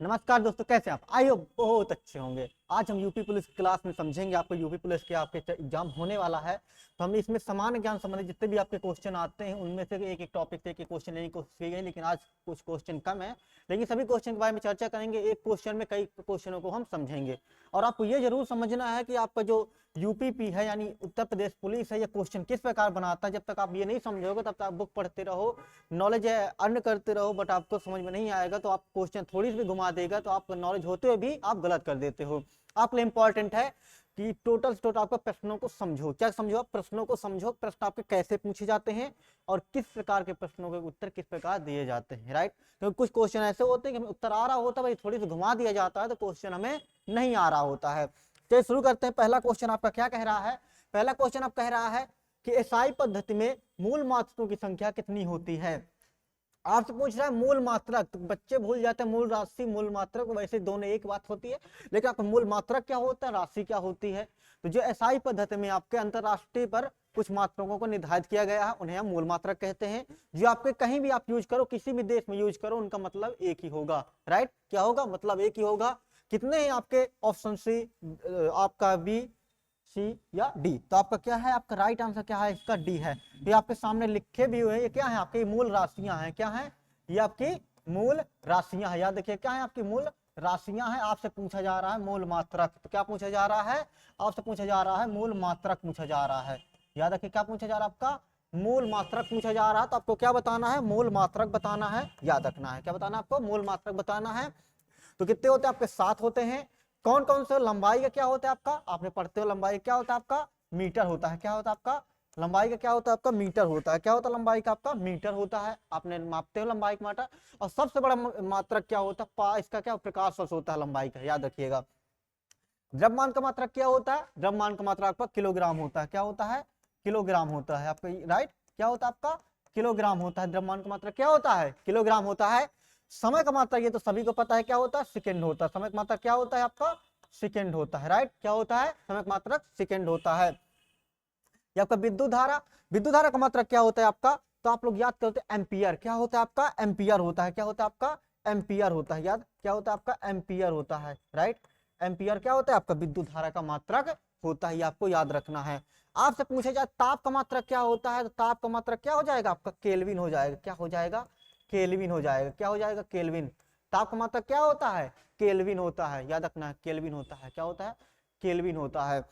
नमस्कार दोस्तों, कैसे आप? आई होप बहुत अच्छे होंगे। आज हम यूपी पुलिस क्लास में समझेंगे आपको यूपी पुलिस के आपके एग्जाम होने वाला है। तो हम इसमें सामान्य ज्ञान संबंधी जितने भी आपके क्वेश्चन आते हैं उनमें से एक एक टॉपिक से एक एक क्वेश्चन लेने की कोशिश की गई, लेकिन आज कुछ क्वेश्चन कम है, लेकिन सभी क्वेश्चन के बारे में चर्चा करेंगे। एक क्वेश्चन में कई क्वेश्चनों को हम समझेंगे और आपको ये जरूर समझना है कि आपका जो यूपीपी है यानी उत्तर प्रदेश पुलिस है, ये क्वेश्चन किस प्रकार बनाता है। जब तक आप ये नहीं समझोगे तब तक आप बुक पढ़ते रहो, नॉलेज अर्न करते रहो, बट आपको समझ में नहीं आएगा तो आप क्वेश्चन थोड़ी सी भी घुमा देगा तो आपको नॉलेज होते हुए भी आप गलत कर देते हो। आपके लिए इंपॉर्टेंट है कि टोटल से टोटल आपको प्रश्नों को समझो। क्या समझो? आप प्रश्नों को समझो, प्रश्न आपके कैसे पूछे जाते हैं और किस प्रकार के प्रश्नों के उत्तर किस प्रकार दिए जाते हैं, राइट। क्योंकि कुछ क्वेश्चन ऐसे होते हैं कि हमें उत्तर आ रहा होता है, भाई थोड़ी सी घुमा दिया जाता है तो क्वेश्चन हमें नहीं आ रहा होता है। तो शुरू करते हैं। पहला क्वेश्चन आपका क्या कह रहा है? पहला क्वेश्चन आप कह रहा है कि एसआई पद्धति में मूल मात्रों की संख्या कितनी होती है। आपसे पूछ रहा है मूल मात्रक, तो बच्चे भूल जाते हैं मूल राशि मूल मात्रक, वैसे दोनों एक बात होती है, लेकिन आपका मूल मात्रक क्या होता है, राशि क्या होती है। तो जो एसआई पद्धति में आपके अंतरराष्ट्रीय पर कुछ मात्रकों को निर्धारित किया गया है उन्हें हम मूल मात्रक कहते हैं। जो आपके कहीं भी आप यूज करो, किसी भी देश में यूज करो, उनका मतलब एक ही होगा, राइट। क्या होगा? मतलब एक ही होगा। कितने हैं आपके? ऑप्शन सी, आपका बी, सी या डी। तो आपका क्या है? आपका राइट आंसर क्या है? इसका डी है। ये आपके सामने लिखे भी हुए हैं। ये क्या है? आपकी मूल राशियां हैं। क्या है? ये आपकी मूल राशियां हैं। याद रखिए क्या है? आपकी मूल राशियां हैं। आपसे पूछा जा रहा है मूल मात्रक। तो क्या पूछा जा रहा है? आपसे पूछा जा रहा है मूल मात्रक पूछा जा रहा है। याद रखिए क्या पूछा जा रहा है? आपका मूल मात्रक पूछा जा रहा है। तो आपको क्या बताना है? मूल मात्रक बताना है। याद रखना है क्या बताना है आपको? मूल मात्रक बताना है। तो कितने होते हैं आपके? 7 होते हैं। कौन कौन से? लंबाई का क्या होता है आपका? आपने पढ़ते हो लंबाई क्या होता है आपका? मीटर होता है। क्या होता है आपका? लंबाई का क्या होता है आपका? मीटर होता है। क्या होता है लंबाई का आपका? मीटर होता है। आपने मापते हो लंबाई का मीटर। और सबसे बड़ा मात्रक क्या होता है? इसका क्या? प्रकाश वर्ष होता है लंबाई का। याद रखिएगा। द्रव्यमान का मात्रक क्या होता है? द्रव्यमान का मात्रक आपका किलोग्राम होता है। क्या होता है? किलोग्राम होता है आपका, राइट। क्या होता है आपका? किलोग्राम होता है। द्रव्यमान का मात्रक क्या होता है? किलोग्राम होता है। समय का मात्रक ये तो सभी को पता है, क्या होता है? सेकंड होता है। समय का मात्रक क्या होता है आपका? सेकंड होता है, राइट। क्या होता है? समय का मात्रक सेकंड होता है। ये आपका विद्युत धारा, विद्युत धारा का मात्रक क्या होता है आपका? तो आप लोग याद करते हैं एम्पियर। क्या होता है आपका? एम्पियर होता है। क्या होता है आपका? एम्पियर होता है। याद क्या होता है आपका? एम्पियर होता है, राइट। एम्पियर क्या होता है आपका? विद्युत धारा का मात्रक होता है। आपको याद रखना है। आपसे पूछे जाए ताप का मात्रक क्या होता है, तो ताप का मात्रक क्या हो जाएगा आपका? केल्विन हो जाएगा। क्या हो जाएगा? केल्विन हो जाएगा। क्या हो जाएगा? केल्विन। ताप का मात्रक क्या होता है? केल्विन होता है। याद रखना है केल्विन होता है। क्या होता है? केल्विन होता है।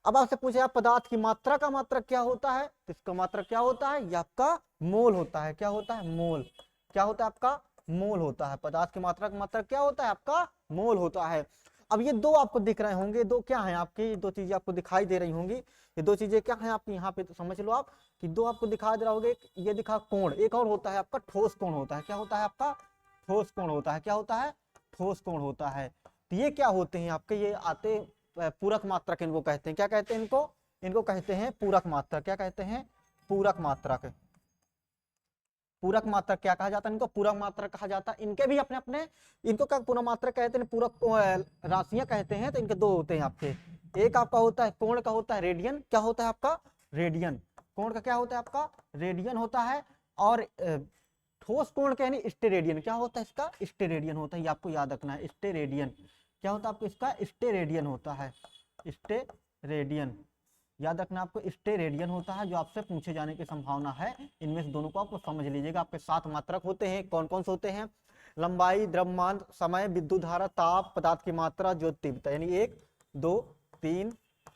अब आपसे पूछे आप पदार्थ की मात्रा का मात्रक क्या होता है, तो इसका मात्रक क्या होता है? ये आपका मोल होता है। क्या होता है? मोल। क्या होता है आपका? मोल होता है। पदार्थ की मात्रा का मात्रक क्या होता है आपका? मोल होता है। अब ये दो आपको दिख रहे होंगे, दो क्या है आपकी? दो चीजें आपको दिखाई दे रही होंगी। ये दो चीजें क्या है आपकी? यहाँ पे तो समझ लो आप कि दो आपको दिखा दे रहा होगा। ये दिखा कोण, एक और होता है आपका ठोस कोण होता है। क्या होता है आपका? ठोस कोण होता है। क्या होता है? ठोस कोण होता है। तो ये क्या होते हैं आपके? ये आते पूरक मात्रक इनको कहते हैं। क्या कहते हैं इनको? इनको कहते हैं पूरक मात्रक। क्या कहते हैं? पूरक मात्रक। पूरक मात्रक क्या कहा जाता है? इनको पूरक मात्रक कहा जाता है। इनके भी अपने अपने, इनको क्या पूरक मात्रक कहते हैं, पूरक राशियां कहते हैं। तो इनके दो होते हैं आपके। एक आपका होता है कोण का होता है रेडियन। क्या होता है आपका? रेडियन। कोण का क्या होता है आपका? रेडियन होता है। और ठोस कोण का यानी स्टेरेडियन। क्या होता है इसका? स्टेरेडियन होता है। ये आपको याद रखना है। स्टेरेडियन क्या होता है आपको? इसका स्टेरेडियन होता है। स्टेरेडियन याद रखना आपको। स्टेरेडियन होता है जो आपसे पूछे जाने की संभावना है। इनमें से दोनों को आपको समझ लीजिएगा। आपके 7 मात्रक होते हैं। कौन कौन से होते हैं? लंबाई, द्रव्यमान, समय, विद्युत धारा, ताप, पदार्थ की मात्रा, ज्योति तीव्रता। यानी 1 2 3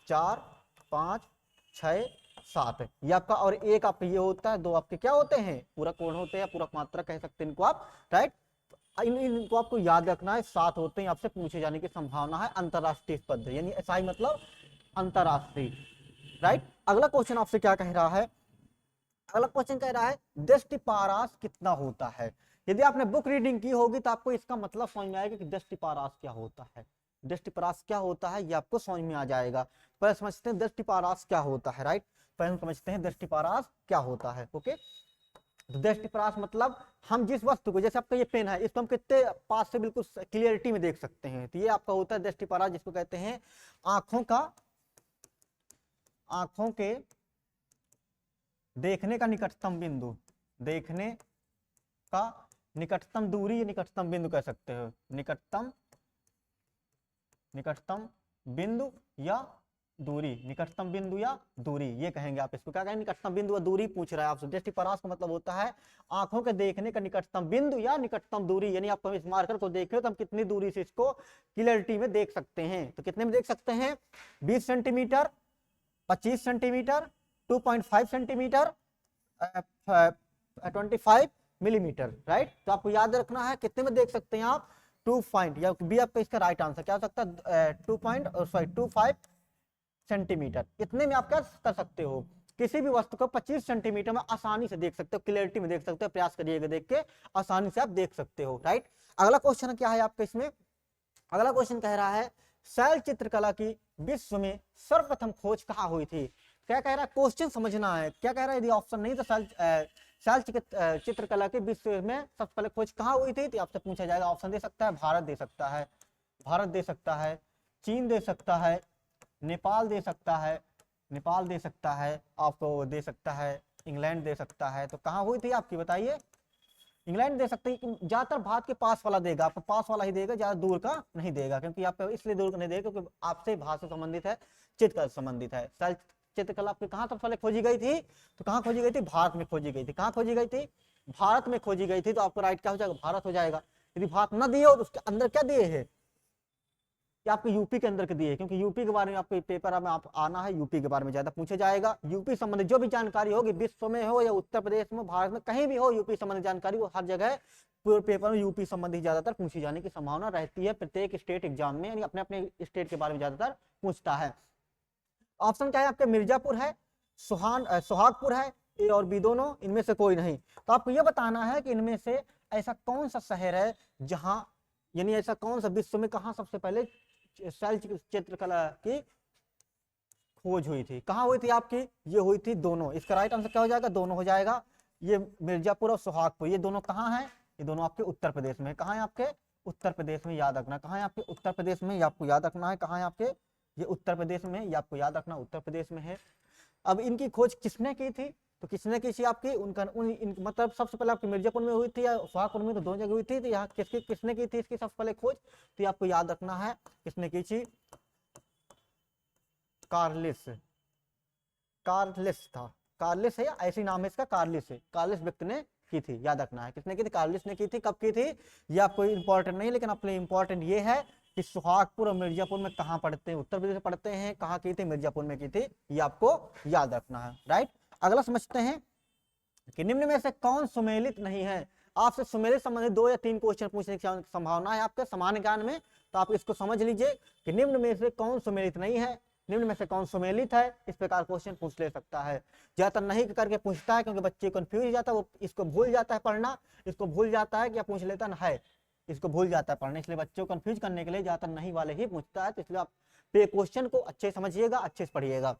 4 5 6 7 ये आपका। और एक आपका ये होता है। दो आपके क्या होते हैं? पूरक कोण होते हैं, पूरक मात्रक कह सकते हैं इनको आप, राइट। इनको आपको याद रखना है। 7 होते हैं, आपसे पूछे जाने की संभावना है। अंतरराष्ट्रीय पद यानी एसआई मतलब अंतरराष्ट्रीय, राइट। अगला क्वेश्चन आपसे क्या कह रहा है? अगला क्वेश्चन कह रहा है दृष्टिपारास कितना होता है। यदि आपने बुक रीडिंग की होगी तो आपको इसका मतलब समझ में आएगा कि दृष्टिपारास क्या होता है। दृष्टिपारास क्या होता है ये आपको समझ में आ जाएगा। पहले समझते हैं दृष्टिपारास क्या होता है, राइट। पहले समझते हैं दृष्टिपारास क्या होता है। ओके, तो दृष्टिपरास मतलब हम जिस वस्तु को, जैसे आपका ये पेन है, इसको हम कितने पास से बिल्कुल क्लियरिटी में देख सकते हैं, तो ये आपका होता है दृष्टिपरास, जिसको कहते हैं आंखों का, आंखों के देखने का निकटतम बिंदु, देखने का निकटतम दूरी या निकटतम बिंदु कह सकते हो, निकटतम बिंदु या दूरी, निकटतम बिंदु या दूरी ये कहेंगे आप इसको। क्या कहेंगे? निकटतम बिंदु या दूरी पूछ रहा है आपसे। दृष्टिपरास का मतलब होता है आंखों के देखने का निकटतम बिंदु या निकटतम दूरी, यानी आप इस मार्कर को देख रहे हो तो हम कितनी दूरी से इसको क्लियरिटी में देख सकते हैं। तो कितने में देख सकते हैं? 20 centimetre, 25 centimetre, 2.5 centimetre, 25 millimetre, right. तो आपको याद रखना है कितने में देख सकते हैं आप? 2 पॉइंट, या बी आपका इसका राइट आंसर क्या हो सकता है? 25 सेंटीमीटर, इतने में आप क्या कर सकते हो? किसी भी वस्तु को 25 सेंटीमीटर में आसानी से देख सकते हो, क्लियरिटी में देख सकते हो। प्रयास करिएगा देख के, आसानी से आप देख सकते हो, राइट। अगला क्वेश्चन क्या है आपका इसमें? अगला क्वेश्चन कह रहा है शैल चित्रकला की विश्व में सर्वप्रथम खोज कहाँ हुई थी? क्या कह रहा है? क्वेश्चन समझना है क्या कह रहा है। यदि ऑप्शन नहीं तो शैल चित्रकला के विश्व में सबसे पहले खोज कहाँ हुई थी, तो आपसे पूछा जाएगा। ऑप्शन दे सकता है, भारत दे सकता है, भारत दे सकता है, चीन दे सकता है, नेपाल दे सकता है, नेपाल दे सकता है, आपको दे सकता है इंग्लैंड दे सकता है। तो कहाँ हुई थी आपकी बताइए? इंग्लैंड दे सकते हैं। ज्यादातर भारत के पास वाला देगा, आपको पास वाला ही देगा, ज्यादा दूर का नहीं देगा, क्योंकि आप इसलिए दूर का नहीं देगा क्योंकि आपसे भारत से संबंधित है, चित्रकला संबंधित है। चित्रकला आपकी कहाँ सबसे पहले खोजी गई थी? तो कहाँ खोजी गई थी? भारत में खोजी गई थी। कहाँ खोजी गई थी? भारत में खोजी गई थी। तो आपको राइट क्या हो जाएगा? भारत हो जाएगा। यदि भारत न दिए हो तो उसके अंदर क्या दिए है? कि आपको यूपी के अंदर के दिए, क्योंकि यूपी के बारे में आपको पेपर में आप आना है, यूपी के बारे में ज्यादा पूछा जाएगा। यूपी संबंधित जो भी जानकारी होगी, विश्व में हो या उत्तर प्रदेश में, भारत में कहीं भी हो, यूपी संबंधित जानकारी वो हर जगह पूरे पेपर में यूपी संबंधी ज्यादातर पूछी जाने की संभावना रहती है। प्रत्येक स्टेट एग्जाम में यानी अपने अपने स्टेट के बारे में ज्यादातर पूछता है। ऑप्शन क्या है आपके? मिर्जापुर है, सुहागपुर है, ए और बी दोनों, इनमें से कोई नहीं। तो आपको यह बताना है कि इनमें से ऐसा कौन सा शहर है जहां, यानी ऐसा कौन सा विश्व में कहां सबसे पहले शैल चित्रकला की खोज हुई थी? कहां हुई थी आपकी? ये हुई थी दोनों। इसका राइट आंसर क्या हो जाएगा? दोनों हो जाएगा। ये मिर्जापुर और सुहागपुर ये दोनों कहां हैं? ये दोनों आपके उत्तर प्रदेश में। कहां है आपके? उत्तर प्रदेश में। याद रखना कहां है आपके? उत्तर प्रदेश में। ये आपको याद रखना है कहां है आपके? ये उत्तर प्रदेश में। ये आपको याद रखना उत्तर प्रदेश में है। अब इनकी खोज किसने की थी? तो किसने की थी आपकी? उनका मतलब सबसे पहले आपकी मिर्जापुर में हुई थी या सुहागपुर में? तो दोनों जगह हुई थी। तो यहाँ किसने की थी इसकी सबसे पहले खोज? तो आपको याद रखना है किसने की थी? कार्लिस। कार्लिस था, कार्लिस है या ऐसी नाम है इसका? कार्लिस है। कार्लिस व्यक्ति ने की थी, याद रखना है किसने की थी? कार्लिस ने की थी। कब की थी ये आपको इंपॉर्टेंट नहीं, लेकिन अपने इंपॉर्टेंट ये है कि सुहागपुर और मिर्जापुर में कहाँ पढ़ते हैं? उत्तर प्रदेश में पढ़ते हैं। कहाँ की थी? मिर्जापुर में की थी। ये आपको याद रखना है, राइट। अगला समझते हैं कि निम्न में से कौन सुमेलित नहीं है? आपसे सुमेलित संबंधित 2 या 3 क्वेश्चन पूछने की संभावना है आपके सामान्य ज्ञान में। तो आप इसको समझ लीजिए कि निम्न में से कौन सुमेलित नहीं है, निम्न में से कौन सुमेलित है। इस प्रकार क्वेश्चन पूछ ले सकता है। ज्यादातर नहीं करके पूछता है क्योंकि बच्चे कंफ्यूज हो जाता है, वो इसको भूल जाता है पढ़ना, इसको भूल जाता है, क्या पूछ लेता है, इसको भूल जाता है पढ़ना। इसलिए बच्चों को कंफ्यूज करने के लिए ज्यादातर नहीं वाले ही पूछता है। तो इसलिए आप क्वेश्चन को अच्छे समझिएगा, अच्छे से पढ़िएगा।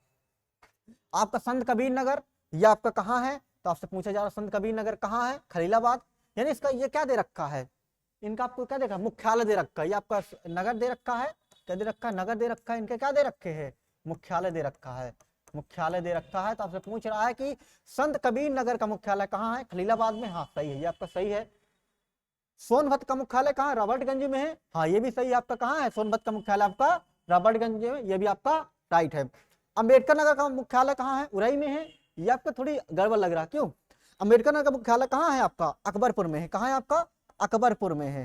आपका संत कबीर नगर ये आपका कहाँ है? तो आपसे पूछा जा रहा है संत कबीर नगर कहाँ है? खलीलाबाद। यानी इसका ये क्या दे रखा है? इनका आपको क्या देखा? मुख्यालय दे रखा है। ये आपका नगर दे रखा है, क्या दे रखा है? नगर दे रखा है। इनके क्या दे रखे हैं? मुख्यालय दे रखा है, मुख्यालय दे रखा है। तो आपसे पूछ रहा है कि संत कबीर नगर का मुख्यालय कहाँ है? खलीलाबाद में। हाँ सही है, ये आपका सही है। सोनभद्र का मुख्यालय कहाँ? रॉबर्टगंज में है। हाँ ये भी सही है, आपका कहाँ है? सोनभद्र का मुख्यालय आपका रॉबर्टगंज में। ये भी आपका राइट है। अंबेडकर नगर का मुख्यालय कहाँ है? उरई में है। ये आपका थोड़ी गड़बड़ लग रहा है, क्यों? अंबेडकर नगर का मुख्यालय कहाँ है आपका? अकबरपुर में है। कहाँ है आपका? अकबरपुर में है।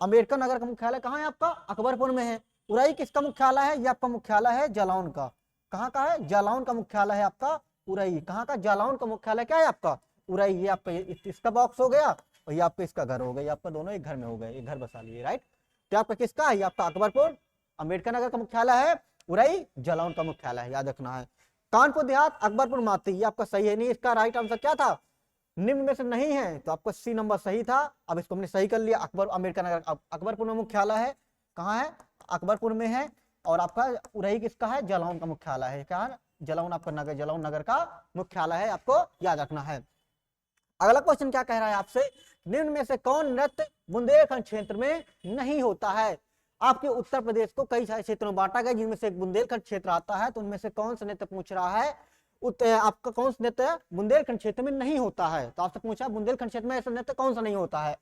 अंबेडकर नगर का मुख्यालय कहाँ है आपका? अकबरपुर में है। उरई किसका मुख्यालय है? ये आपका मुख्यालय है जालौन का। कहाँ का है? जालौन का मुख्यालय है आपका उरई। कहाँ का? जालौन का मुख्यालय क्या है आपका? उरई। ये आपका इसका बॉक्स हो गया और ये आपका इसका घर हो गया। आपका दोनों एक घर में हो गए, एक घर बसा लिए, राइट। तो आपका किसका है? ये आपका अकबरपुर। अंबेडकर नगर का मुख्यालय है उरई, जालौन का मुख्यालय है, याद रखना है। कानपुर देहात, अकबरपुर माती, ये आपका सही है। नहीं, इसका राइट आंसर क्या था? निम्न में से नहीं है। तो आपका सी नंबर सही था। अब इसको हमने सही कर लिया। अंबेडकर नगर अकबरपुर में मुख्यालय है। कहाँ है? अकबरपुर में है। और आपका उरई किसका है? जालौन का मुख्यालय है। क्या है? जालौन आपका नगर, जालौन नगर का मुख्यालय है, आपको याद रखना है। अगला क्वेश्चन क्या कह रहा है आपसे? निम्न में से कौन नृत्य बुंदेलखंड क्षेत्र में नहीं होता है? आपके उत्तर प्रदेश को कई सारे क्षेत्रों में बांटा गया, जिनमें से एक बुंदेलखंड क्षेत्र आता है। तो उनमें से कौन सा नृत्य पूछ रहा है? आपका कौन सा नृत्य बुंदेलखंड क्षेत्र में नहीं होता है? तो आपसे पूछा बुंदेलखंड क्षेत्र में ऐसा नृत्य कौन सा नहीं होता है?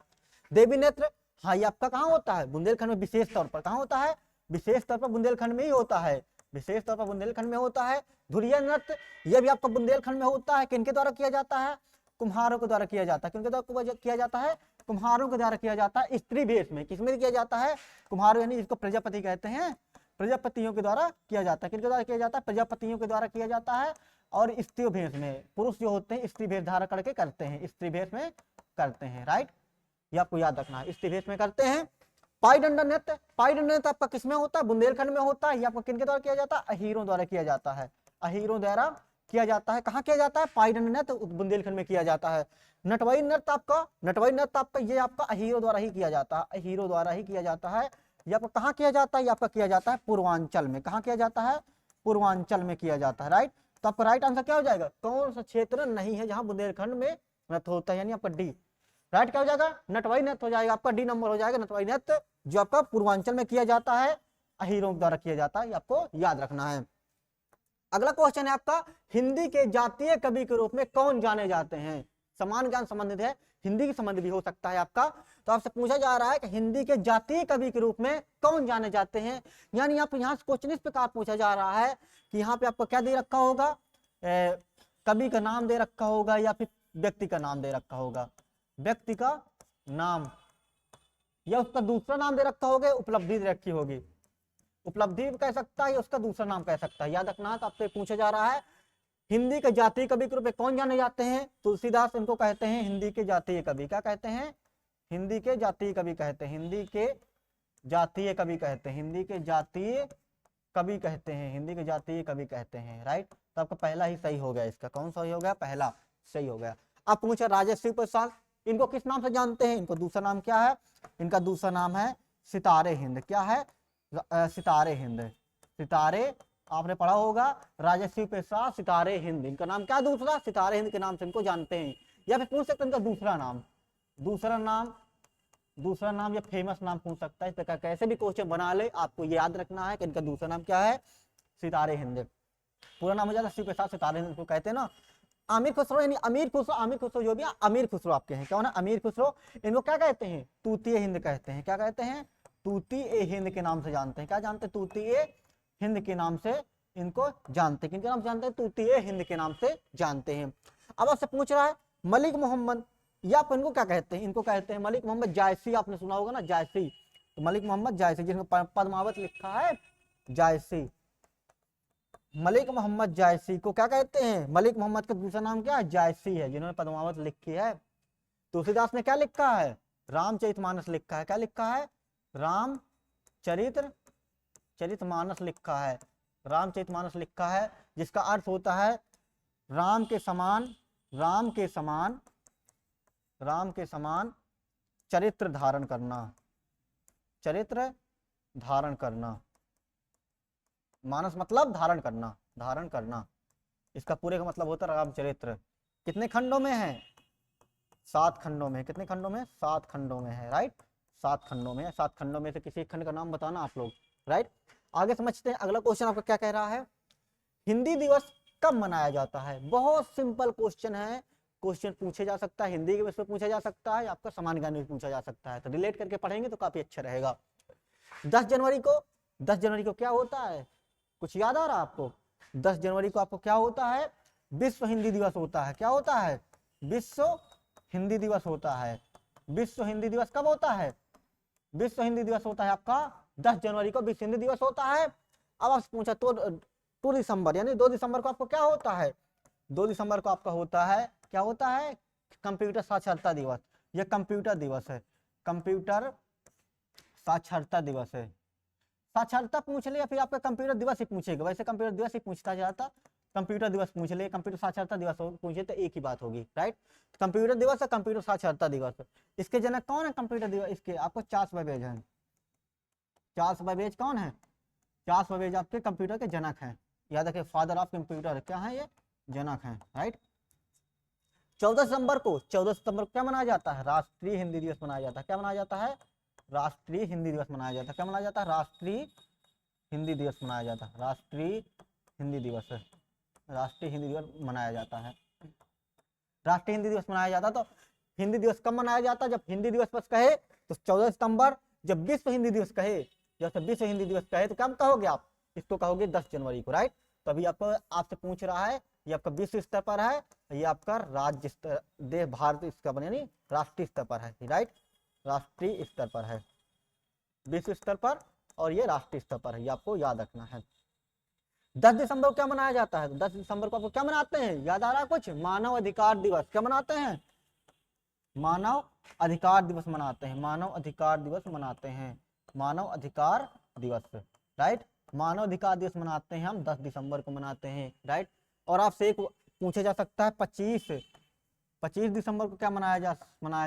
देवी नृत्य, हाँ ये आपका कहाँ होता है? बुंदेलखंड में विशेष तौर पर। कहाँ होता है? विशेष तौर पर बुंदेलखंड में ही होता है, विशेष तौर पर बुंदेलखंड में होता है। धुरिया नृत्य, यह भी आपका बुंदेलखंड में होता है। किनके द्वारा किया जाता है? कुम्हारों के द्वारा किया जाता है। किनके द्वारा किया जाता है? कुम्हारों के द्वारा किया जाता है, स्त्री वेश में। किसमें किया जाता है? कुम्हारों यानी जिसको प्रजापति कहते हैं, प्रजापतियों के द्वारा किया जाता है। किनके द्वारा किया जाता है? प्रजापतियों के द्वारा किया जाता है। और स्त्री भेष में, पुरुष जो होते हैं स्त्री भेष धारण करके करते हैं, स्त्री भेष में करते हैं, राइट, ये आपको याद रखना है, स्त्री भेष में करते हैं। पाईदंड नृत्य, पाईदंड नृत्य आपका किसमें होता है? बुंदेलखंड में होता है। ये आपको किनके द्वारा किया जाता है? अहीरों द्वारा किया जाता है, अहीरों द्वारा किया जाता है। कहाँ किया जाता है? पाईदंड नृत्य बुंदेलखंड में किया जाता है। नटवाई नृत्य आपका, नटवाई नृत्य आपका ये आपका अहीरों द्वारा ही किया जाता है, अहीरों द्वारा ही किया जाता है। ये आपको कहाँ किया जाता है? ये आपका किया जाता है पूर्वांचल में। कहाँ किया जाता है? पूर्वांचल में किया जाता है, राइट। तो आपका राइट आंसर क्या हो जाएगा? कौन सा क्षेत्र नहीं है जहां बुंदेलखंड में नृत्य होता है, यानी आपका डी। राइट क्या हो जाएगा? नटवाई नृत्य हो जाएगा, आपका डी नंबर हो जाएगा। नटवाई नृत्य जो आपका पूर्वांचल में किया जाता है, अहीरों द्वारा किया जाता है, ये आपको याद रखना है। अगला क्वेश्चन है आपका, हिंदी के जातीय कवि के रूप में कौन जाने जाते हैं? समान ज्ञान संबंधित है, हिंदी के संबंध भी हो सकता है आपका। तो आपसे पूछा जा रहा है कि हिंदी के जातीय कवि के रूप में कौन जाने जाते हैं। यानी आप यहाँ से क्वेश्चन इस प्रकार पूछा जा रहा है कि यहाँ पे आपको क्या दे रखा होगा? कवि का नाम दे रखा होगा या फिर व्यक्ति का नाम दे रखा होगा? व्यक्ति का नाम या उसका दूसरा नाम दे रखा होगा, उपलब्धि दे रखी होगी, उपलब्धि कह सकता है या उसका दूसरा नाम कह सकता है, याद रखना। तो आपसे पूछा जा रहा है हिंदी के जातीय कवि के रूप में कौन जाने जाते हैं? तुलसीदास इनको कहते हैं हिंदी के जातीय कवि। क्या कहते हैं? हिंदी के जातीय कवि कहते हैं, हिंदी के जातीय कवि कहते हैं, हिंदी के जातीय कवि कहते हैं, हिंदी के जातीय कवि कहते हैं, राइट। तो आपका पहला ही सही हो गया, इसका कौन सा हो गया? पहला सही हो गया। अब पूछा राजश्री प्रसाद, इनको किस नाम से जानते हैं? इनको दूसरा नाम क्या है? इनका दूसरा नाम है सितारे हिंद। क्या है? सितारे हिंद। सितारे आपने पढ़ा होगा, राजश्री प्रसाद सितारे हिंद, इनका नाम क्या दूसरा? सितारे हिंद के नाम से इनको जानते हैं। या फिर पूछ सकते हैं इनका दूसरा नाम, दूसरा नाम, दूसरा नाम या फेमस नाम पूछ सकता है। इस प्रकार कैसे भी क्वेश्चन बना ले, आपको ये याद रखना है कि इनका दूसरा नाम क्या है? सितारे हिंद। पूरा नाम हो जाता है श्री प्रसाद सितारे हिंद, इसको कहते हैं ना। आमिर खुसरो यानी अमीर खुसरो, आमिर खुसरो जो भी अमीर खुसरो आपके हैं, क्या होना? अमीर खुसरो। इनको क्या कहते हैं? तूतीय हिंद कहते हैं। क्या कहते हैं? तूतीय हिंद के नाम से जानते हैं। क्या जानते हैं? तूतीय हिंद के नाम से इनको जानते हैं। किनके नाम से जानते हैं? तूतीय हिंद के नाम से जानते हैं। अब आपसे पूछ रहा है मलिक मोहम्मद, या आप इनको क्या कहते हैं? इनको कहते हैं मलिक मोहम्मद जायसी, आपने सुना होगा ना जायसी। तो मलिक मोहम्मद जायसी, जिनको पद्मावत लिखा है जायसी, मलिक मोहम्मद जायसी को क्या कहते हैं? मलिक मोहम्मद का दूसरा नाम क्या है? जायसी है, जिन्होंने पद्मावत लिखी है। तुलसीदास ने क्या लिखा है? रामचरितमानस लिखा है। क्या लिखा है? रामचरितमानस लिखा है, रामचरितमानस लिखा है, जिसका अर्थ होता है राम के समान, राम के समान, राम के समान चरित्र धारण करना, चरित्र धारण करना। मानस मतलब धारण करना, धारण करना, इसका पूरे का मतलब होता है रामचरित्र। कितने खंडों में है? 7 खंडों में। कितने खंडों में? 7 खंडों में है, राइट। 7 खंडों में है। 7 खंडों में से किसी एक खंड का नाम बताना आप लोग, राइट। आगे समझते हैं। अगला क्वेश्चन आपका क्या कह रहा है? हिंदी दिवस कब मनाया जाता है? बहुत सिंपल क्वेश्चन है, क्वेश्चन पूछे जा सकता है, हिंदी के विषय में पूछा जा सकता है, आपका सामान्य ज्ञान में पूछा जा सकता है। तो रिलेट करके पढ़ेंगे तो काफी अच्छा रहेगा। 10 जनवरी को, 10 जनवरी को क्या होता है? कुछ याद आ रहा है आपको? 10 जनवरी को आपको क्या होता है? विश्व हिंदी दिवस होता है। क्या होता है? विश्व हिंदी दिवस होता है। विश्व हिंदी दिवस कब होता है? विश्व हिंदी दिवस होता है आपका 10 जनवरी को विश्व हिंदी दिवस होता है। अब आपसे पूछा तो 2 दिसंबर यानी 2 दिसंबर को आपको क्या होता है? 2 दिसंबर को आपका होता है, क्या होता है? कंप्यूटर साक्षरता दिवस। यह कंप्यूटर दिवस है, कंप्यूटर साक्षरता दिवस है। साक्षरता पूछ ले या फिर आपका कंप्यूटर दिवस ही पूछेगा, वैसे कंप्यूटर दिवस ही पूछता जाता, कंप्यूटर दिवस पूछ ले, कंप्यूटर साक्षरता दिवस पूछे तो एक ही बात होगी, राइट। कंप्यूटर दिवस है, कंप्यूटर साक्षरता दिवस। इसके जनक कौन है कंप्यूटर दिवस? इसके आपको चार्ल्स बेबेज है। चार्ल्स बेबेज कौन है? चार्ल्स बेबेज आपके कंप्यूटर के जनक हैं, याद रखिए, फादर ऑफ कंप्यूटर क्या है? ये जनक हैं, राइट। 14 सितंबर को, 14 सितंबर को क्या मनाया जाता है? राष्ट्रीय हिंदी दिवस मनाया जाता है। क्या मनाया जाता है? राष्ट्रीय हिंदी दिवस मनाया जाता है। क्या मनाया जाता है? राष्ट्रीय हिंदी दिवस मनाया जाता है, राष्ट्रीय हिंदी दिवस है। राष्ट्रीय हिंदी दिवस मनाया जाता है। राष्ट्रीय हिंदी दिवस मनाया जाता, तो हिंदी दिवस कब मनाया जाता? जब हिंदी दिवस बस कहे तो 14 सितंबर, जब विश्व हिंदी दिवस कहे, जब विश्व हिंदी दिवस कहे तो कब कहोगे आप? इसको कहोगे 10 जनवरी को, राइट। तो अभी आपको आपसे पूछ रहा है, ये आपका विश्व स्तर पर है, ये आपका राज्य स्तर, देश भारत इसका बने नहीं, राष्ट्रीय स्तर पर है, राइट, राष्ट्रीय स्तर पर है, विश्व स्तर पर और ये राष्ट्रीय स्तर पर है, ये आपको याद रखना है। 10 दिसंबर को क्या मनाया जाता है? 10 दिसंबर को आपको क्या मनाते हैं? याद आ रहा है कुछ? मानव अधिकार दिवस। क्या मनाते हैं? मानव अधिकार दिवस मनाते हैं, मानव अधिकार दिवस मनाते हैं, मानव अधिकार दिवस, राइट। मानव अधिकार दिवस मनाते हैं हम 10 दिसंबर को मनाते हैं, राइट। और आपसे एक पूछा जा सकता है 25 दिसंबर को क्या मनाया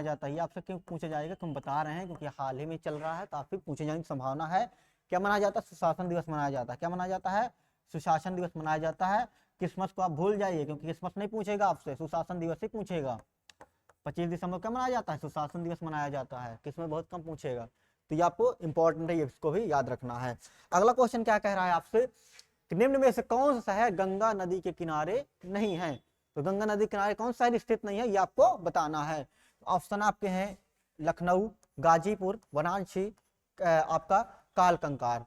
जाता है? ये आपसे क्यों पूछा जाएगा? तुम बता रहे हैं क्योंकि हाल ही में चल रहा है, काफी पूछे जाने की संभावना है। क्या मनाया जाता है? सुशासन दिवस मनाया जाता है। क्या मनाया जाता है? सुशासन दिवस मनाया जाता है। क्रिसमस को आप भूल जाइए क्योंकि क्रिसमस नहीं पूछेगा आपसे, सुशासन दिवस ही पूछेगा। 25 दिसंबर क्या मनाया जाता है? सुशासन दिवस मनाया जाता है। किसमें बहुत कम पूछेगा, तो ये आपको इंपॉर्टेंट है, इसको भी याद रखना है। अगला क्वेश्चन क्या कह रहा है आपसे? निम्न में से कौन सा शहर गंगा नदी के किनारे नहीं है? तो गंगा नदी के किनारे कौन सा शहर स्थित नहीं है, ये आपको बताना है। ऑप्शन आपके हैं लखनऊ, गाजीपुर, वाराणसी, आपका कालकंकार।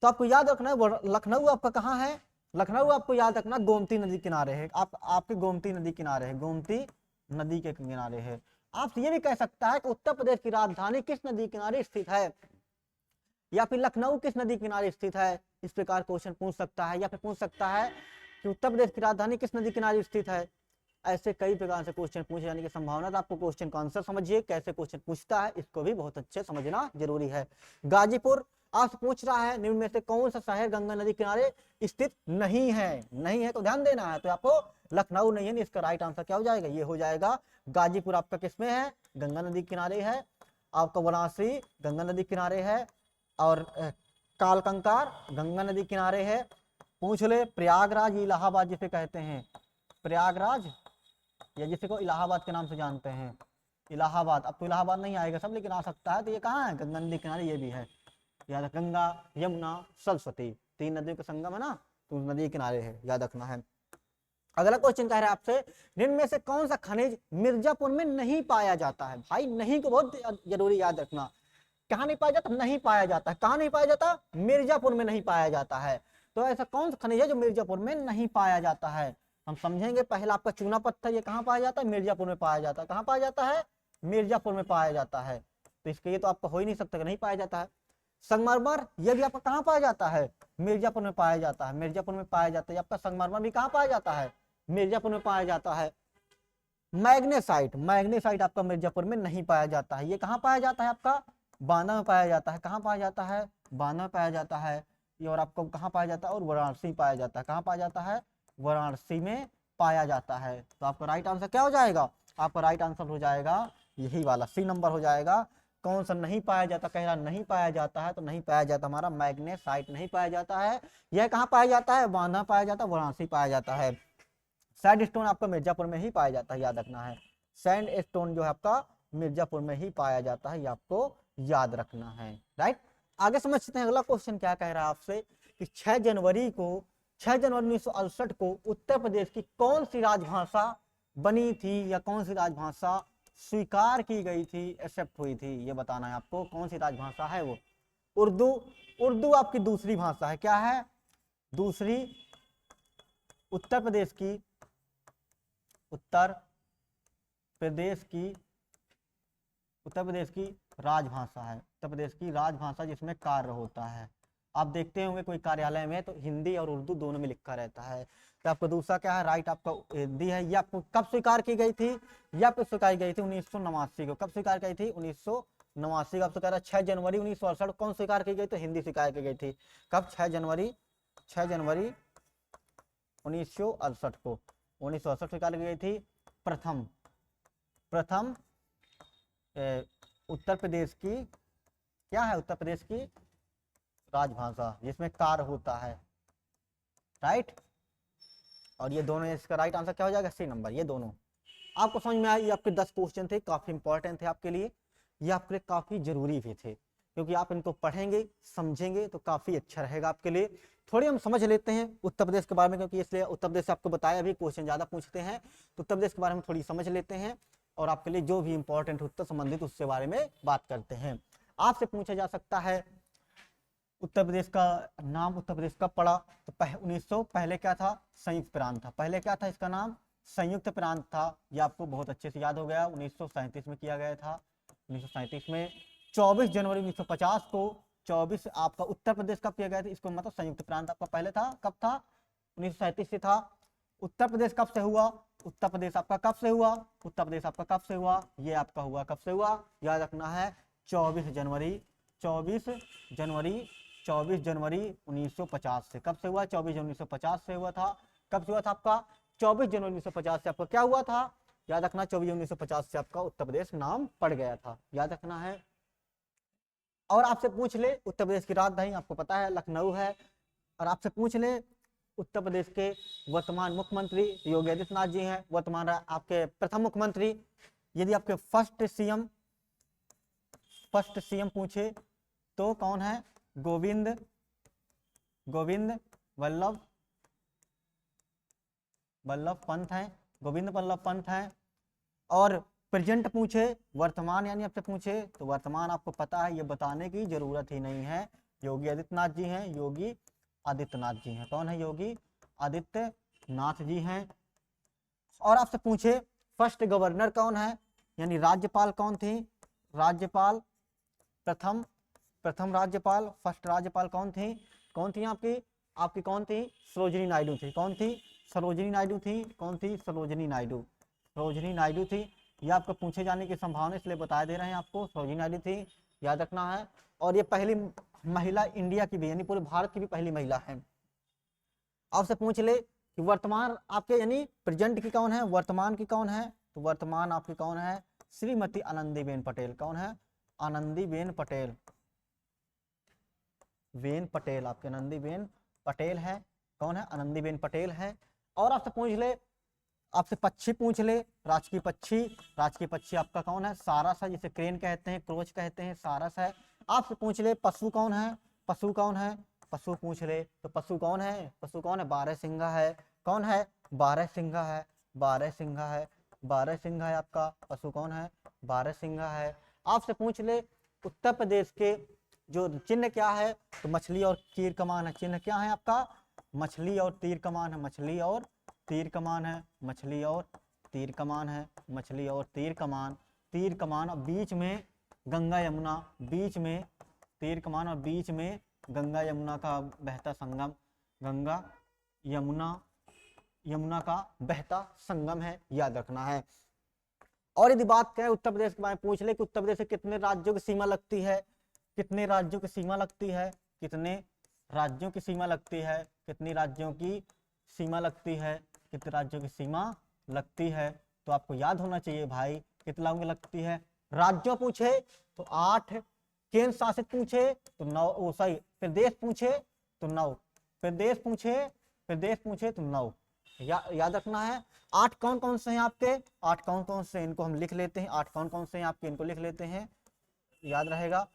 तो आपको याद रखना है लखनऊ आपका कहाँ है? लखनऊ आपको याद रखना गोमती नदी किनारे है, आपके गोमती नदी किनारे है, गोमती नदी के किनारे है। आप ये भी कह सकता है कि उत्तर प्रदेश की राजधानी किस नदी किनारे स्थित है, या फिर लखनऊ किस नदी किनारे स्थित है, इस प्रकार क्वेश्चन पूछ सकता है। या फिर पूछ सकता है कि उत्तर प्रदेश की राजधानी किस नदी किनारे स्थित है। ऐसे कई प्रकार से क्वेश्चन पूछे जाने की संभावना है। आपको क्वेश्चन का आंसर समझिए, कैसे क्वेश्चन पूछता है, इसको भी बहुत अच्छे समझना जरूरी है। गाजीपुर आपसे पूछ रहा है निम्न में से कौन सा शहर गंगा नदी किनारे स्थित नहीं है, नहीं है तो ध्यान देना है। तो आपको लखनऊ नहीं है, इसका राइट आंसर क्या हो जाएगा? ये हो जाएगा गाजीपुर आपका किसमें है? गंगा नदी किनारे है। आपका वाराणसी गंगा नदी किनारे है, और कालकंकार गंगा नदी किनारे है। पूछ ले प्रयागराज, इलाहाबाद जिसे कहते हैं, प्रयागराज या जिसे को इलाहाबाद के नाम से जानते हैं, इलाहाबाद। अब तो इलाहाबाद नहीं आएगा सब, लेकिन आ सकता है। तो ये कहाँ है? गंगा नदी किनारे, ये भी है। याद, गंगा, यमुना, सरस्वती, 3 नदियों का संगम है ना, तो नदी किनारे है, याद रखना है। अगला क्वेश्चन कह रहा है आपसे निम्न में से कौन सा खनिज मिर्जापुर में नहीं पाया जाता है? भाई नहीं को बहुत जरूरी याद रखना। कहाँ नहीं पाया जाता? नहीं पाया जाता है। कहाँ नहीं पाया जाता? मिर्जापुर में नहीं पाया जाता है। तो ऐसा कौन सा खनिज है जो मिर्जापुर में नहीं पाया जाता है? हम समझेंगे। पहला आपका चूना पत्थर, ये कहाँ पाया जाता है? मिर्जापुर में पाया जाता है। कहाँ पाया जाता है? मिर्जापुर में पाया जाता है। तो इसके ये तो आपका हो ही नहीं सकता कि नहीं पाया जाता है। संगमरमर, ये भी आपका कहाँ पाया जाता है? मिर्जापुर में पाया जाता है, मिर्जापुर में पाया जाता है। आपका संगमरमर भी कहाँ पाया जाता है? मिर्जापुर में पाया जाता है। मैग्नेसाइट, मैग्नेसाइट आपका मिर्जापुर में नहीं पाया जाता है। ये कहाँ पाया जाता है? आपका बांदा में पाया जाता है। कहाँ पाया जाता है? बांदा में पाया जाता है। ये और आपको कहाँ पाया जाता है? और वाराणसी पाया जाता है। कहाँ पाया जाता है? वाराणसी में पाया जाता है। तो आपका राइट आंसर क्या हो जाएगा? आपका राइट आंसर हो जाएगा यही वाला, सी नंबर हो जाएगा। कौन सा नहीं पाया जाता? कह रहा नहीं पाया जाता है, तो नहीं पाया जाता हमारा मैग्नेसाइट नहीं पाया जाता है। यह कहाँ पाया जाता है? बांदा पाया जाता है, वाराणसी पाया जाता है। सैंड स्टोन आपका मिर्जापुर में ही पाया जाता है, याद रखना है। सैंड स्टोन जो है आपका मिर्जापुर में ही पाया जाता है, ये आपको याद रखना है, राइट। आगे समझते हैं अगला क्वेश्चन क्या कह रहा है आपसे कि 6 जनवरी 1968 को उत्तर प्रदेश की कौन सी राजभाषा बनी थी, या कौन सी राजभाषा स्वीकार की गई थी, एक्सेप्ट हुई थी? ये बताना है आपको। कौन सी राजभाषा है वो? उर्दू। उर्दू आपकी दूसरी भाषा है। क्या है? दूसरी उत्तर प्रदेश की राजभाषा है। उत्तर प्रदेश की राजभाषा जिसमें कार्य होता है। आप देखते होंगे कोई कार्यालय में तो हिंदी और उर्दू दोनों में लिखा रहता है। तो आपका दूसरा क्या है? राइट आपका हिंदी है। ये आपको कब स्वीकार की गई थी? ये आपको स्वीकार गई थी 1989 को। कब स्वीकार की थी? 1989 को। आपसे कह रहा है 6 जनवरी 1968 कौन स्वीकार की गई? तो हिंदी स्वीकार की गई थी। कब? 6 जनवरी 1968 को। 1968 स्वीकार की गई थी। प्रथम उत्तर प्रदेश की क्या है? उत्तर प्रदेश की राजभाषा जिसमें कार्य होता है, राइट। और ये दोनों, इसका राइट आंसर क्या हो जाएगा? C number. ये दोनों आपको समझ में आया? ये आपके 10 क्वेश्चन थे, काफी इंपॉर्टेंट थे आपके लिए, ये आपके लिए काफी जरूरी भी थे, क्योंकि आप इनको पढ़ेंगे समझेंगे तो काफी अच्छा रहेगा आपके लिए। थोड़ी हम समझ लेते हैं उत्तर प्रदेश के बारे में, क्योंकि इसलिए उत्तर प्रदेश से आपको बताया भी क्वेश्चन ज्यादा पूछते हैं, तो उत्तर प्रदेश के बारे में थोड़ी समझ लेते हैं और आपके लिए जो भी इंपॉर्टेंट उत्तर संबंधित उसके बारे में बात करते हैं। आपसे पूछा जा सकता है उत्तर प्रदेश का नाम उत्तर प्रदेश कब पड़ा, तो 1900 पहले क्या था, संयुक्त प्रांत था। पहले क्या था, इसका नाम संयुक्त प्रांत था। ये आपको बहुत अच्छे से याद हो गया। 1937 में किया गया था। 1937 में 24 जनवरी 1950 को 24 आपका उत्तर प्रदेश कब किया गया था, इसको मतलब संयुक्त प्रांत आपका पहले था। कब था, 1937 से था। उत्तर प्रदेश कब से हुआ, उत्तर प्रदेश आपका कब से हुआ, उत्तर प्रदेश आपका कब से हुआ, ये आपका हुआ कब से हुआ, याद रखना है 24 जनवरी 1950 से। कब से हुआ, 24 जनवरी 1950 से हुआ था। कब से हुआ था आपका, 24 जनवरी 1950 से आपका क्या हुआ था, याद रखना 24 जनवरी 1950 से आपका उत्तर प्रदेश नाम पड़ गया था, याद रखना है। और आपसे पूछ ले उत्तर प्रदेश की राजधानी आपको पता है लखनऊ है, और आपसे पूछ ले उत्तर प्रदेश के वर्तमान मुख्यमंत्री योगी आदित्यनाथ जी हैं, वर्तमान आपके प्रथम मुख्यमंत्री। यदि आपके फर्स्ट सीएम पूछे तो कौन है, गोविंद वल्लभ पंत हैं, गोविंद वल्लभ पंत हैं। और प्रेजेंट पूछे, वर्तमान यानी आपसे पूछे तो वर्तमान आपको पता है, ये बताने की जरूरत ही नहीं है, योगी आदित्यनाथ जी हैं, योगी आदित्यनाथ जी हैं। कौन है, योगी आदित्यनाथ जी हैं। और आपसे पूछे फर्स्ट गवर्नर कौन है, यानी राज्यपाल कौन थी, राज्यपाल प्रथम राज्यपाल, फर्स्ट राज्यपाल कौन थी आपकी कौन थी, सरोजिनी नायडू थी। कौन थी, सरोजिनी नायडू थी। कौन थी, सरोजिनी नायडू थी। ये आपको पूछे जाने की संभावना, इसलिए बता दे रहे हैं आपको, सरोजिनी नायडू थी, याद रखना है। और ये पहली महिला इंडिया की भी, यानी पूरे भारत की भी पहली महिला है। आपसे पूछ ले कि वर्तमान आपके यानी प्रेजेंट की कौन है, वर्तमान की कौन है, तो वर्तमान आपकी कौन है, श्रीमती आनंदीबेन पटेल। कौन है, आनंदीबेन पटेल, आपके आनंदीबेन पटेल है। कौन है, आनंदीबेन पटेल है। और आपसे पूछ ले, आपसे पक्षी पूछ ले, राजकीय पक्षी आपका कौन है, सारस है, जिसे क्रेन कहते हैं, क्रोच कहते हैं, सारस है। आपसे पूछ ले पशु कौन है, पशु पूछ ले तो पशु कौन है, बारहसिंघा है। कौन है, बारहसिंघा है आपका पशु कौन है, बारहसिंघा है। आपसे पूछ ले उत्तर प्रदेश के जो चिन्ह क्या है, तो मछली और तीर कमान है। चिन्ह क्या है आपका, मछली और तीर कमान है, मछली और तीर कमान और बीच में गंगा यमुना, बीच में गंगा यमुना का बहता संगम, गंगा यमुना का बहता संगम है, याद रखना है। और यदि बात करें उत्तर प्रदेश के बारे में, पूछ ले कि उत्तर प्रदेश से कितने राज्यों की सीमा लगती है, कितने राज्यों की सीमा लगती है, तो आपको याद होना चाहिए भाई कितना लगती है। राज्यों पूछे तो 8, केंद्र शासित पूछे तो 9, प्रदेश पूछे तो 9, तो 9, याद रखना है। 8 कौन कौन से हैं आपके, 8 कौन कौन से, इनको हम लिख लेते हैं, 8 कौन कौन से हैं आपके, इनको लिख लेते हैं, याद रहेगा।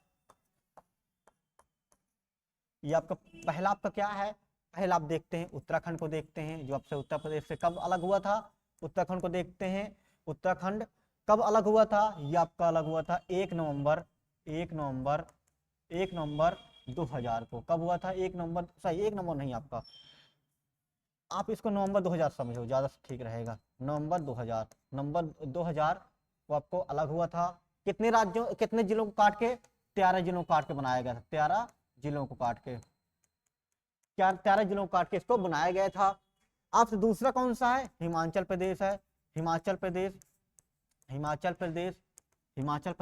ये आपका पहला आपका क्या है, पहला आप देखते हैं उत्तराखंड को देखते हैं, जो आपसे उत्तर प्रदेश से कब अलग हुआ था, उत्तराखंड को देखते हैं। उत्तराखंड कब अलग हुआ था, ये आपका अलग हुआ था 1 नवंबर 2000 को। कब हुआ था, 1 नवंबर नहीं आपका, आप इसको नवंबर 2000 समझो, ज्यादा ठीक रहेगा। नवंबर 2000 को आपको अलग हुआ था। कितने जिलों को काट के, 13 जिलों को काट के बनाया गया था, 13 जिलों को काट के, 13 जिलों को काट के इसको बनाया गया था। आपसे दूसरा कौन सा है, हिमाचल प्रदेश है, हिमाचल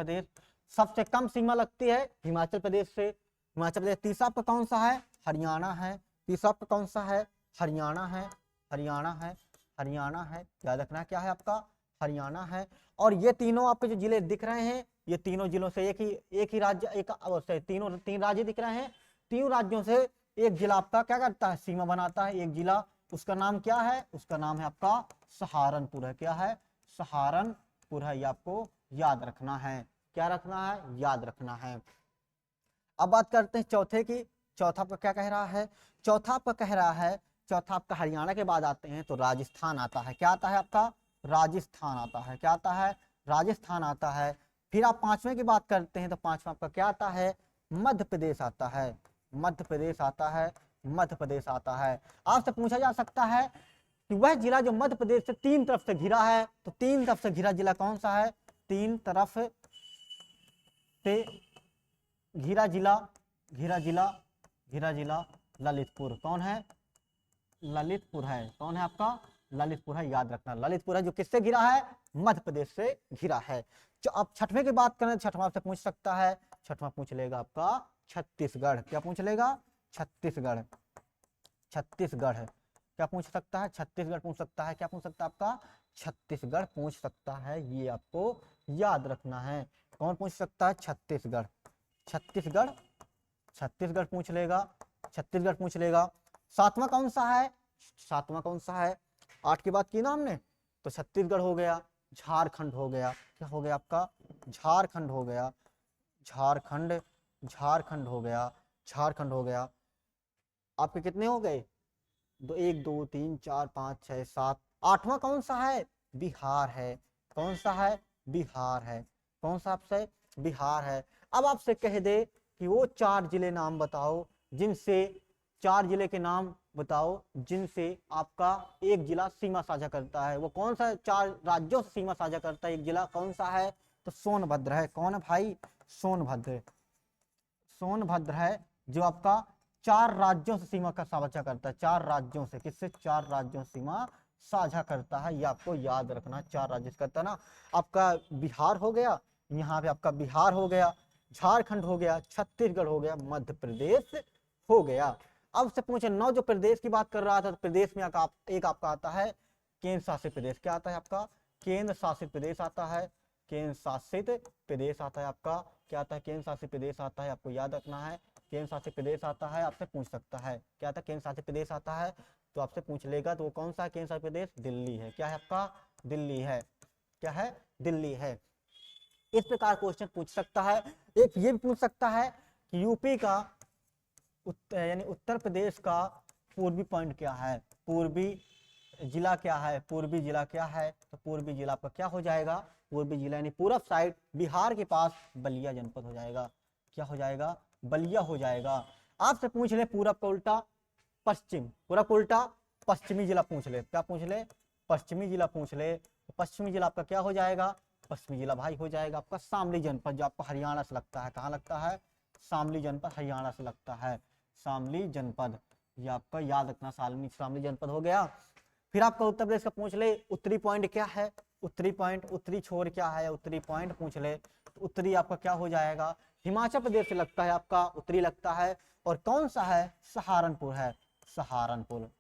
प्रदेश सबसे कम सीमा लगती है हिमाचल प्रदेश से, हिमाचल प्रदेश। तीसरा आपका कौन सा है, हरियाणा है, हरियाणा है, याद रखना क्या है आपका, हरियाणा है। और ये तीनों आपके जो जिले दिख रहे हैं, ये तीनों जिलों से एक ही राज्य, तीन राज्य दिख रहे हैं, तीनों राज्यों से एक जिला आपका क्या करता है, सीमा बनाता है, एक जिला। उसका नाम क्या है, उसका नाम है आपका सहारनपुर है। क्या है, सहारनपुर है, ये आपको याद रखना है। क्या रखना है, याद रखना है। अब बात करते हैं चौथे की, चौथा आपका क्या कह रहा है, चौथा आपका कह रहा है, चौथा आपका हरियाणा के बाद आते हैं तो राजस्थान आता है। क्या आता है आपका, राजस्थान आता है। क्या आता है, राजस्थान आता है। फिर आप पांचवें की बात करते हैं तो पांचवा आपका क्या आता है, मध्य प्रदेश आता है। मध्य प्रदेश आता है, मध्य प्रदेश आता है। आपसे पूछा जा सकता है कि वह जिला जो मध्य प्रदेश से तीन तरफ से घिरा है, तो तीन तरफ से घिरा जिला कौन सा है, तीन तरफ से घिरा जिला, घिरा जिला, घिरा जिला ललितपुर। कौन है, ललितपुर है। कौन है आपका, ललितपुर है। याद रखना ललितपुर है जो किससे घिरा है, मध्य प्रदेश से घिरा है। जो अब छठवें की बात करें, छठवां से पूछ सकता है, छठवां पूछ लेगा आपका छत्तीसगढ़। क्या पूछ लेगा, छत्तीसगढ़। छत्तीसगढ़ है, क्या पूछ सकता है, छत्तीसगढ़ पूछ सकता है। क्या पूछ सकता है आपका, छत्तीसगढ़ पूछ सकता है। ये आपको याद रखना है। कौन पूछ सकता है, छत्तीसगढ़। छत्तीसगढ़, छत्तीसगढ़ पूछ लेगा, छत्तीसगढ़ पूछ लेगा। सातवां कौन सा है, सातवां कौन सा है, 8 की बात की ना हमने, तो छत्तीसगढ़ हो गया, झारखंड हो गया। क्या हो गया आपका, झारखंड हो गया, झारखंड, झारखंड हो गया, झारखंड हो गया। आपके कितने हो गए, दो, 1 2 3 4 5 6 7। आठवां कौन सा है, बिहार है। कौन सा है, बिहार है। कौन सा आपसे, बिहार है। अब आपसे कह दे कि वो 4 जिले नाम बताओ जिनसे, 4 जिले के नाम बताओ जिनसे आपका एक जिला सीमा साझा करता है। वो कौन सा 4 राज्यों से सीमा साझा करता है एक जिला, कौन सा है, तो सोनभद्र है। कौन है भाई, सोनभद्र। सोनभद्र है जो आपका 4 राज्यों से सीमा का साझा करता है। 4 राज्यों से, किससे, 4 राज्यों से सीमा साझा करता है। ये आपको याद रखना, 4 राज्य से करता है ना। आपका बिहार हो गया, यहाँ पे आपका बिहार हो गया, झारखंड हो गया, छत्तीसगढ़ हो गया, मध्य प्रदेश हो गया। अब से पूछे 9 जो प्रदेश की बात कर रहा था, तो प्रदेश में एक आपका आता है केंद्र शासित प्रदेश। क्या आता है आपका, केंद्र शासित प्रदेश आता है। केंद्र शासित प्रदेश आता है आपका, क्या आता है, केंद्र शासित प्रदेश आता है। आपको याद रखना है, केंद्र शासित प्रदेश आता है। आपसे पूछ सकता है, क्या आता है, केंद्र शासित प्रदेश आता है, तो आपसे पूछ लेगा तो वो कौन सा है केंद्र शासित प्रदेश, दिल्ली है। क्या है आपका, दिल्ली है। क्या है, दिल्ली है। इस प्रकार क्वेश्चन पूछ सकता है। एक ये भी पूछ सकता है कि यूपी का यानी उत्तर प्रदेश का पूर्वी पॉइंट क्या है, पूर्वी जिला क्या है, पूर्वी जिला क्या है, तो पूर्वी जिला आपका क्या हो जाएगा, पूर्वी जिला यानी पूरब साइड बिहार के पास बलिया जनपद हो जाएगा। क्या हो जाएगा, बलिया हो जाएगा। आपसे पूछ ले पूरब का उल्टा पश्चिम, पूरब का उल्टा पश्चिमी जिला पूछ ले। क्या पूछ ले, पश्चिमी जिला पूछ ले। तो पश्चिमी जिला आपका क्या हो जाएगा, पश्चिमी जिला भाई हो जाएगा आपका शामली जनपद, जो आपको हरियाणा से लगता है। कहाँ लगता है, शामली जनपद हरियाणा से लगता है, शामली जनपद। ये आपका याद रखना, शामली जनपद हो गया। फिर आपका उत्तर प्रदेश का पूछ ले उत्तरी पॉइंट क्या है, उत्तरी पॉइंट, उत्तरी छोर क्या है, उत्तरी पॉइंट पूछ ले। तो उत्तरी आपका क्या हो जाएगा, हिमाचल प्रदेश से लगता है आपका, उत्तरी लगता है। और कौन सा है, सहारनपुर है, सहारनपुर,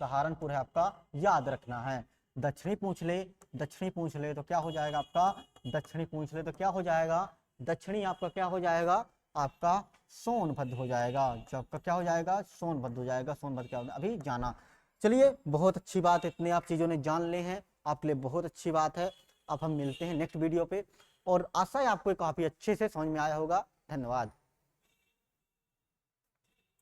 सहारनपुर है आपका, याद रखना है। दक्षिणी पूछ ले, दक्षिणी पूछ ले तो क्या हो जाएगा आपका, दक्षिणी पूछ ले तो क्या हो जाएगा, दक्षिणी आपका क्या हो जाएगा, आपका सोनभद्र हो जाएगा। जो आपका क्या हो जाएगा, सोनभद्र हो जाएगा। सोनभद्र क्या होगा अभी जाना। चलिए बहुत अच्छी बात, इतने आप चीजों ने जान ले हैं, आपके लिए बहुत अच्छी बात है। अब हम मिलते हैं नेक्स्ट वीडियो पे, और आशा है आपको काफी अच्छे से समझ में आया होगा। धन्यवाद।